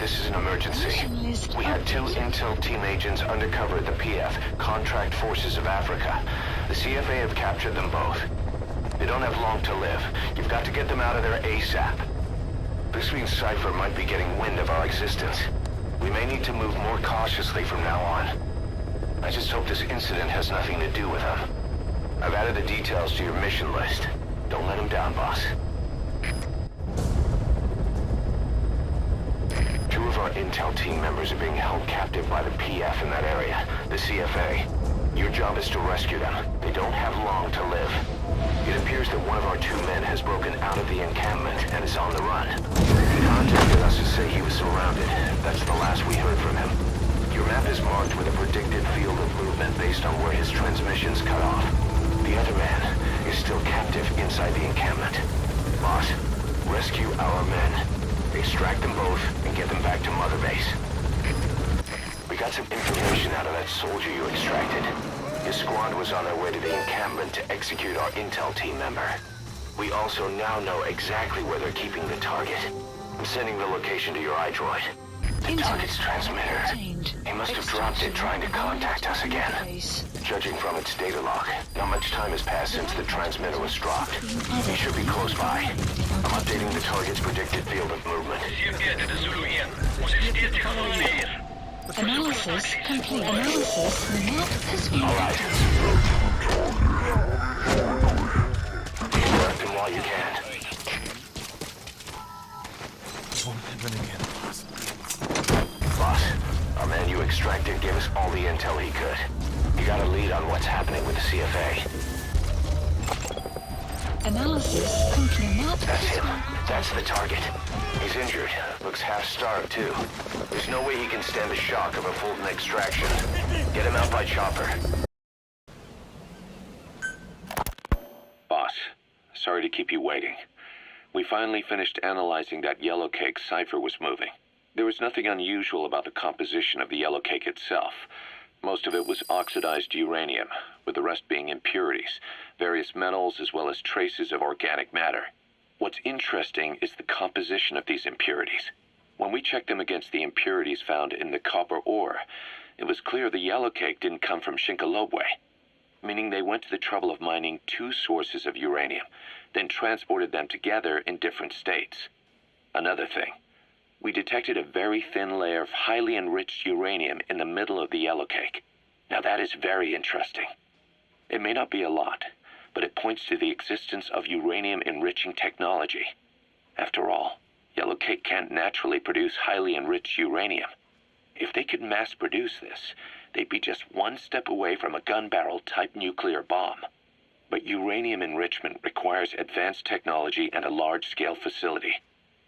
this is an emergency. We had 2 intel team agents undercover at the PF, Contract Forces of Africa. The CFA have captured them both. They don't have long to live. You've got to get them out of there ASAP. This means Cypher might be getting wind of our existence. We may need to move more cautiously from now on. I just hope this incident has nothing to do with them. I've added the details to your mission list. Don't let them down, boss. 2 of our intel team members are being held captive by the PF in that area, the CFA. Your job is to rescue them. They don't have long to live. It appears that one of our 2 men has broken out of the encampment and is on the run. He contacted us to say he was surrounded. That's the last we heard from him. Your map is marked with a predicted field of movement based on where his transmissions cut off. The other man is still captive inside the encampment. Boss, rescue our men. Extract them both and get them back to Mother Base. We got some information out of that soldier you extracted. His squad was on their way to the encampment to execute our intel team member. We also now know exactly where they're keeping the target. I'm sending the location to your iDroid. The target's transmitter. He must have dropped it trying to contact us again. Judging from its data log, not much time has passed since the transmitter was dropped. He should be close by. I'm updating the target's predicted field of movement. Analysis complete. Analysis, the map has been... Alright. Collect him while you can. Won't happen again, boss. Boss, our man you extracted gave us all the intel he could. You got a lead on what's happening with the CFA. Analysis complete. Map That's him. That's the target. He's injured. Looks half-starved, too. There's no way he can stand the shock of a Fulton extraction. Get him out by chopper. Boss, sorry to keep you waiting. We finally finished analyzing that yellow cake Cypher was moving. There was nothing unusual about the composition of the yellow cake itself. Most of it was oxidized uranium, with the rest being impurities, various metals as well as traces of organic matter. What's interesting is the composition of these impurities. When we checked them against the impurities found in the copper ore, it was clear the yellow cake didn't come from Shinkolobwe, meaning they went to the trouble of mining 2 sources of uranium, then transported them together in different states. Another thing, we detected a very thin layer of highly enriched uranium in the middle of the yellow cake. Now that is very interesting. It may not be a lot, but it points to the existence of uranium-enriching technology. After all, yellow cake can't naturally produce highly enriched uranium. If they could mass-produce this, they'd be just one step away from a gun barrel-type nuclear bomb. But uranium enrichment requires advanced technology and a large-scale facility.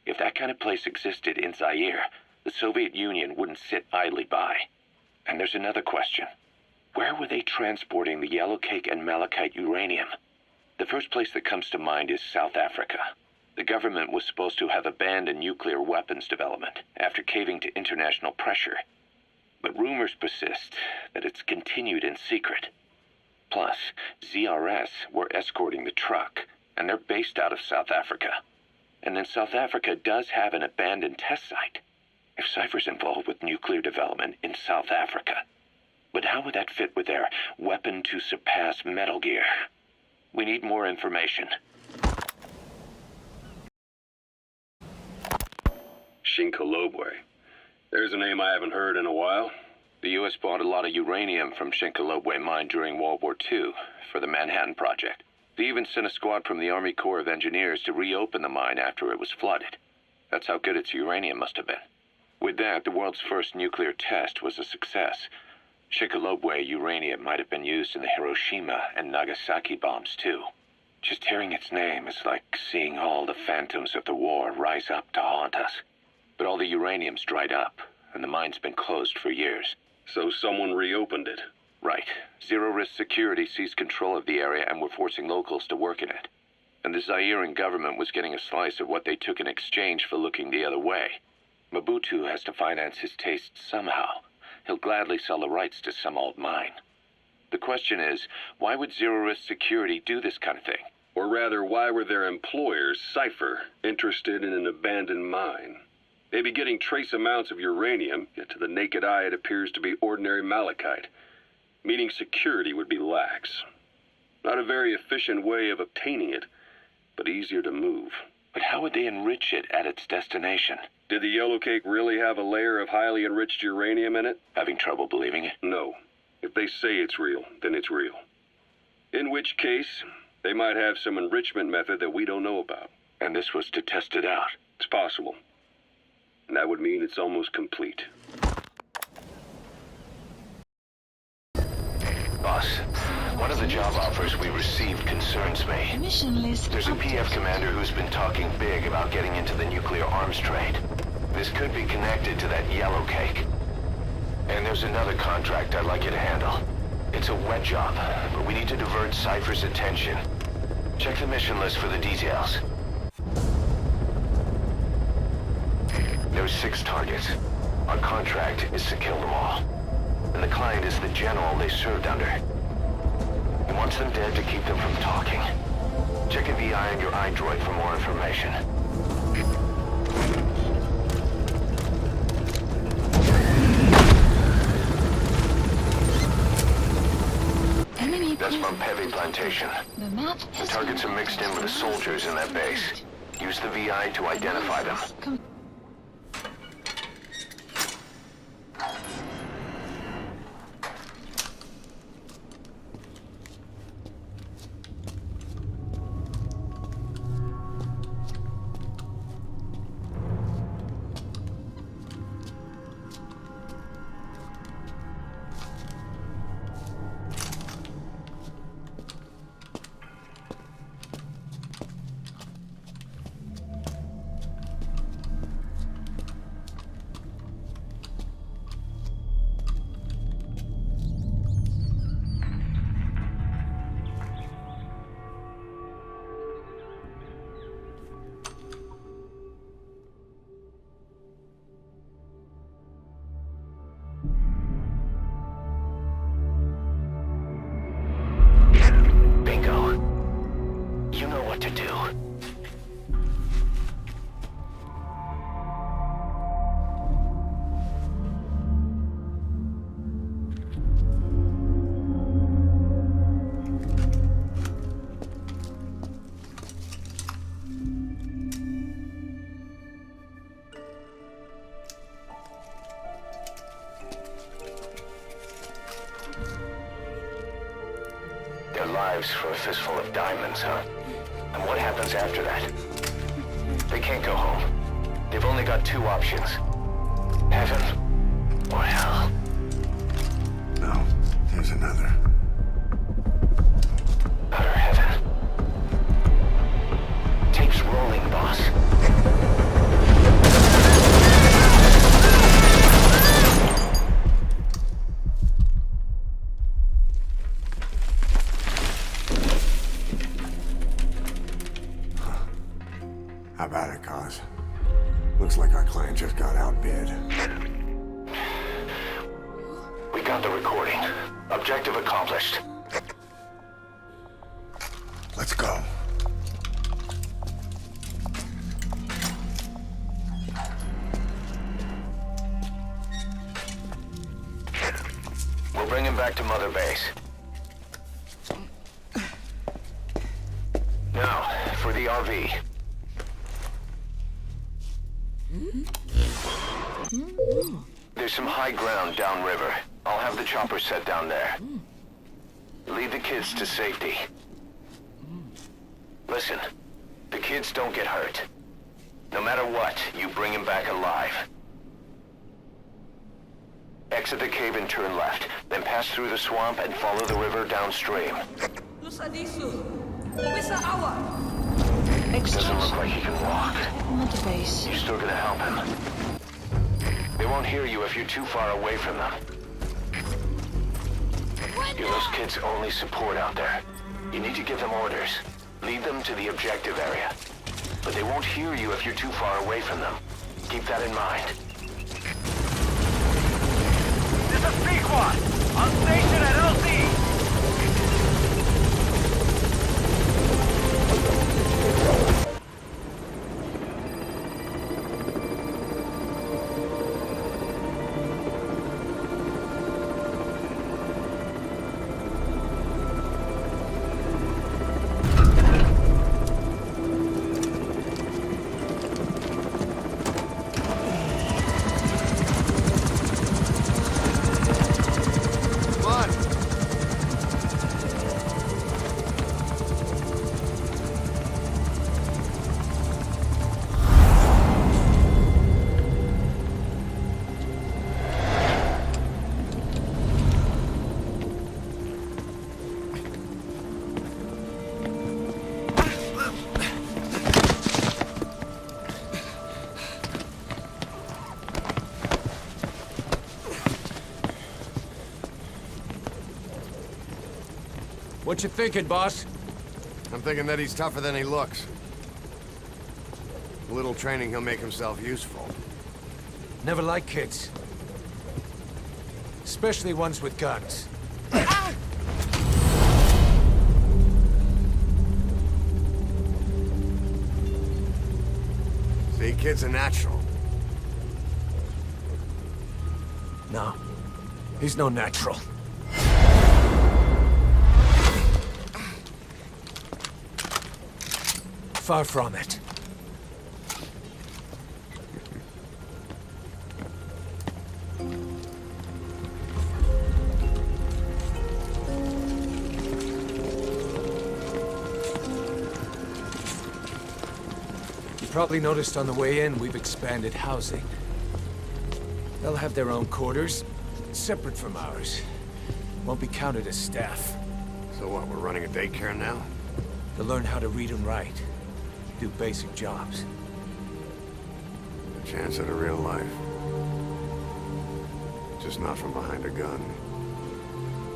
If that kind of place existed in Zaire, the Soviet Union wouldn't sit idly by. And there's another question. Where were they transporting the yellow cake and malachite uranium? The first place that comes to mind is South Africa. The government was supposed to have abandoned nuclear weapons development after caving to international pressure. But rumors persist that it's continued in secret. Plus, ZRS were escorting the truck, and they're based out of South Africa. And then South Africa does have an abandoned test site. If Cypher's involved with nuclear development in South Africa. But how would that fit with their weapon to surpass Metal Gear? We need more information. Shinkolobwe. There's a name I haven't heard in a while. The U.S. bought a lot of uranium from Shinkolobwe mine during World War II for the Manhattan Project. They even sent a squad from the Army Corps of Engineers to reopen the mine after it was flooded. That's how good its uranium must have been. With that, the world's first nuclear test was a success. Shinkolobwe uranium might have been used in the Hiroshima and Nagasaki bombs, too. Just hearing its name is like seeing all the phantoms of the war rise up to haunt us. But all the uranium's dried up, and the mine's been closed for years. So someone reopened it. Right. Zero-risk security seized control of the area and were forcing locals to work in it. And the Zairean government was getting a slice of what they took in exchange for looking the other way. Mobutu has to finance his tastes somehow. He'll gladly sell the rights to some old mine. The question is, why would zero-risk security do this kind of thing? Or rather, why were their employers, Cypher, interested in an abandoned mine? They'd be getting trace amounts of uranium, yet to the naked eye it appears to be ordinary malachite, meaning security would be lax. Not a very efficient way of obtaining it, but easier to move. But how would they enrich it at its destination? Did the yellow cake really have a layer of highly enriched uranium in it? Having trouble believing it? No. If they say it's real, then it's real. In which case, they might have some enrichment method that we don't know about. And this was to test it out? It's possible. And that would mean it's almost complete. Boss, one of the job offers we received concerns me. Mission list. There's a updated. PF commander who's been talking big about getting into the nuclear arms trade. This could be connected to that yellow cake. And there's another contract I'd like you to handle. It's a wet job, but we need to divert Cypher's attention. Check the mission list for the details. There's 6 targets. Our contract is to kill them all. And the client is the general they served under. He wants them dead to keep them from talking. Check a VI on your iDroid for more information. Enemy That's from presence Pepe Plantation. detected. The map The has targets been are mixed in with the soldiers in that base. Use the VI to identify them. Bingo. You know what to do. Their lives for a fistful of diamonds, huh? And what happens after that? They can't go home. They've only got 2 options. Heaven or hell. No, there's another. Utter heaven. Tape's rolling, boss. How about it, Cos? Looks like our client just got outbid. We got the recording. Objective accomplished. Let's go. We'll bring him back to Mother Base. Now, for the RV. There's some high ground downriver. I'll have the chopper set down there. Lead the kids to safety. Listen, the kids don't get hurt. No matter what, you bring them back alive. Exit the cave and turn left, then pass through the swamp and follow the river downstream. Lusa disso! Questa hour! Doesn't look like he can walk. Mother base. You're still gonna help him. They won't hear you if you're too far away from them. You're those kids' only support out there. You need to give them orders. Lead them to the objective area. But they won't hear you if you're too far away from them. Keep that in mind. This is Pequod! On station at LC! What you thinking, boss? I'm thinking that he's tougher than he looks. A little training, he'll make himself useful. Never like kids. Especially ones with guns. See, kid's a natural. No. He's no natural. Far from it. You probably noticed on the way in, we've expanded housing. They'll have their own quarters, separate from ours. Won't be counted as staff. So what, we're running a daycare now? They'll learn how to read and write. Do basic jobs. A chance at a real life. Just not from behind a gun.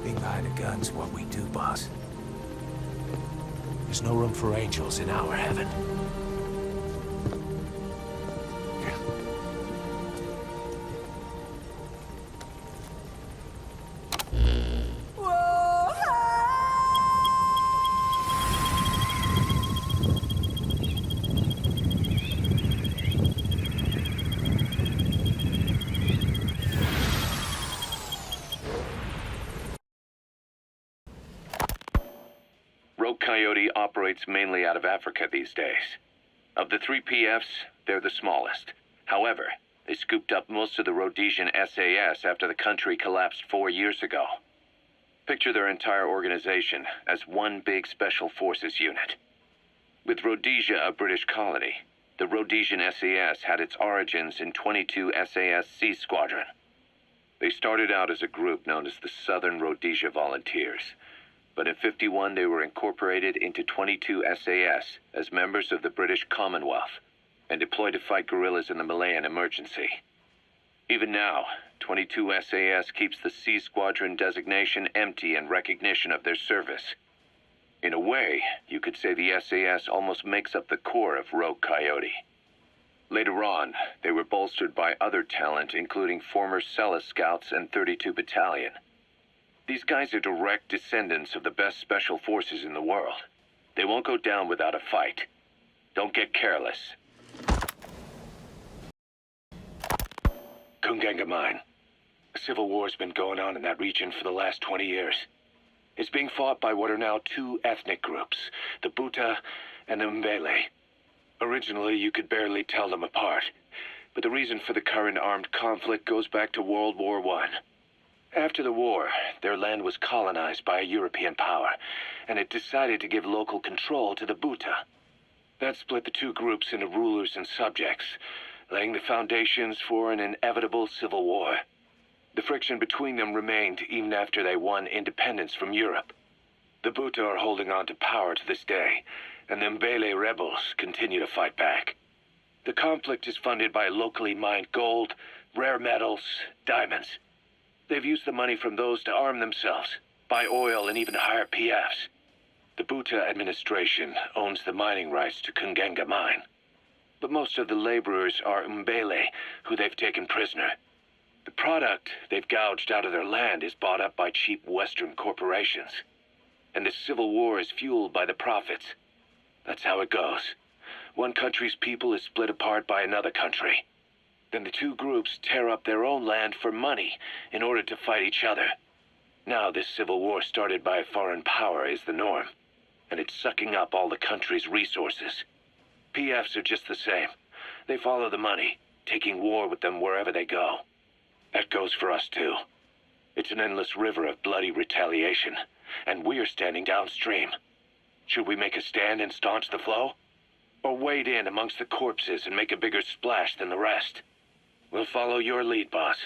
Being behind a gun's what we do, boss. There's no room for angels in our heaven. Rogue Coyote operates mainly out of Africa these days. Of the three PFs, they're the smallest. However, they scooped up most of the Rhodesian SAS after the country collapsed 4 years ago. Picture their entire organization as one big special forces unit. With Rhodesia a British colony, the Rhodesian SAS had its origins in 22 SAS Sea Squadron. They started out as a group known as the Southern Rhodesia Volunteers. But in '51 they were incorporated into 22 SAS as members of the British Commonwealth and deployed to fight guerrillas in the Malayan emergency. Even now, 22 SAS keeps the Sea Squadron designation empty in recognition of their service. In a way, you could say the SAS almost makes up the core of Rogue Coyote. Later on, they were bolstered by other talent, including former Celis Scouts and 32 Battalion. These guys are direct descendants of the best special forces in the world. They won't go down without a fight. Don't get careless. Kunganga Mine. A civil war's been going on in that region for the last 20 years. It's being fought by what are now two ethnic groups, the Buta and the Mbele. Originally, you could barely tell them apart, but the reason for the current armed conflict goes back to World War I. After the war, their land was colonized by a European power, and it decided to give local control to the Buta. That split the two groups into rulers and subjects, laying the foundations for an inevitable civil war. The friction between them remained even after they won independence from Europe. The Buta are holding on to power to this day, and the Mbele rebels continue to fight back. The conflict is funded by locally mined gold, rare metals, diamonds. They've used the money from those to arm themselves, buy oil, and even hire PFs. The Buta administration owns the mining rights to Kunganga Mine. But most of the laborers are Mbele, who they've taken prisoner. The product they've gouged out of their land is bought up by cheap Western corporations. And the civil war is fueled by the profits. That's how it goes. One country's people is split apart by another country. Then the two groups tear up their own land for money in order to fight each other. Now this civil war started by a foreign power is the norm, and it's sucking up all the country's resources. PFs are just the same. They follow the money, taking war with them wherever they go. That goes for us too. It's an endless river of bloody retaliation, and we're standing downstream. Should we make a stand and staunch the flow? Or wade in amongst the corpses and make a bigger splash than the rest? We'll follow your lead, boss.